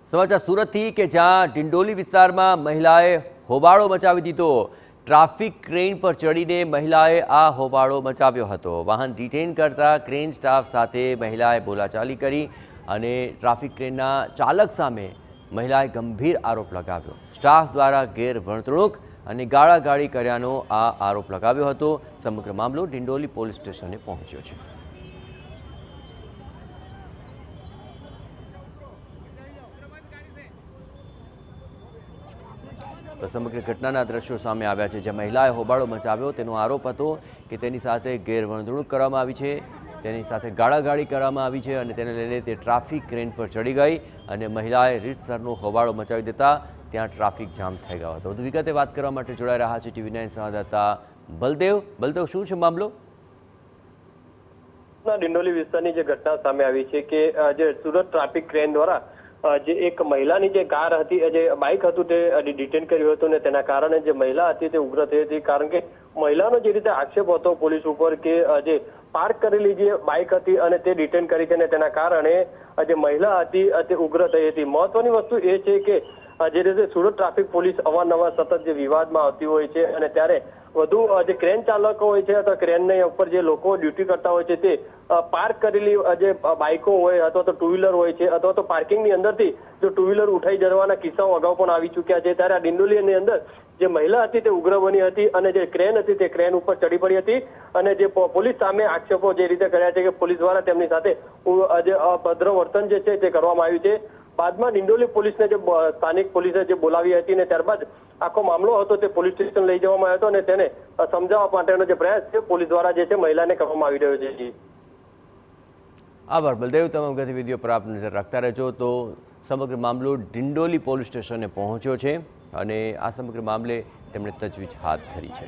સમાચાર સુરતથી કે જ્યાં ડિંડોલી વિસ્તારમાં મહિલાએ હોબાળો મચાવી દીધો। ટ્રાફિક ક્રેન પર ચડીને મહિલાએ આ હોબાળો મચાવ્યો હતો। વાહન ડિટેન કરતા ક્રેન સ્ટાફ સાથે મહિલાએ બોલાચાલી કરી અને ટ્રાફિક ક્રેનના ચાલક સામે મહિલાએ ગંભીર આરોપ લગાવ્યો। સ્ટાફ દ્વારા ગેરવર્તણૂક અને ગાળાગાળી કર્યાનો આ આરોપ લગાવ્યો હતો। સમગ્ર મામલો ડિંડોલી પોલીસ સ્ટેશને પહોંચ્યો છે। તો સમગ્ર ઘટનાના દ્રશ્યો સામે આવ્યા છે, જ્યાં મહિલાએ હોબાળો મચાવ્યો તેનો આરોપ હતો કે તેની સાથે ગેરવર્તણૂક કરવામાં આવી છે, તેની સાથે ગાળાગાળી કરવામાં આવી છે અને તેને લઈને તે ટ્રાફિક ક્રેન પર ચડી ગઈ અને મહિલાએ રીતસરનો હોબાળો મચાવી દેતા ત્યાં ટ્રાફિક જામ થઈ ગયો હતો। વધુ વિગતે વાત કરવા માટે જોડાઈ રહ્યા છે TV9 સંવાદદાતા બલદેવ, શું છે મામલો? ડિંડોલી વિસ્તારની જે ઘટના સામે આવી છે કે જે સુરત ટ્રાફિક ક્રેન દ્વારા જે એક મહિલાની જે કાર હતી, જે બાઇક હતું તે ડિટેન કર્યું હતું ને તેના કારણે જે મહિલા હતી તે ઉગ્ર થઈ હતી। કારણ કે મહિલાનો જે રીતે આક્ષેપ હતો પોલીસ ઉપર કે જે પાર્ક કરેલી જે બાઇક હતી અને તે ડિટેન કરી છે અને તેના કારણે જે મહિલા હતી તે ઉગ્ર થઈ હતી। મહત્વની વસ્તુ એ છે કે જે રીતે સુરત ટ્રાફિક પોલીસ અવારનવાર સતત જે વિવાદમાં આવતી હોય છે અને ત્યારે વધુ જે ક્રેન ચાલકો હોય છે અથવા ક્રેનની ઉપર જે લોકો ડ્યુટી કરતા હોય છે તે પાર્ક કરેલી જે બાઇકો હોય અથવા તો ટુ વ્હીલર હોય છે અથવા તો પાર્કિંગની અંદરથી જો ટુ વ્હીલર ઉઠાઈ જવાના કિસ્સાઓ અગાઉ પણ આવી ચૂક્યા છે। ત્યારે આ ડિંડોલીની અંદર જે મહિલા હતી તે ઉગ્ર બની હતી અને જે ક્રેન હતી તે ક્રેન ઉપર ચડી પડી હતી અને જે પોલીસ સામે આક્ષેપો જે રીતે કર્યા છે કે પોલીસ દ્વારા તેમની સાથે જે અભદ્ર વર્તન જે છે તે કરવામાં આવ્યું છે। બાદમાં ડિંડોલી પોલીસને જે સ્થાનિક પોલીસે જે બોલાવી હતી ને ત્યારબાદ આખો મામલો હતો તે પોલીસ સ્ટેશન લઈ જવામાં આવ્યો હતો અને તેને સમજાવવા માટેનો જે પ્રયાસ છે પોલીસ દ્વારા જે છે મહિલાને કરવામાં આવી રહ્યો છે। આભાર બલદેવ, તમામ ગતિવિધિઓ પર આપ નજર રાખતા રહેજો। તો સમગ્ર મામલો ડિંડોલી પોલીસ સ્ટેશને પહોંચ્યો છે અને આ સમગ્ર મામલે તેમણે તજવીજ હાથ ધરી છે।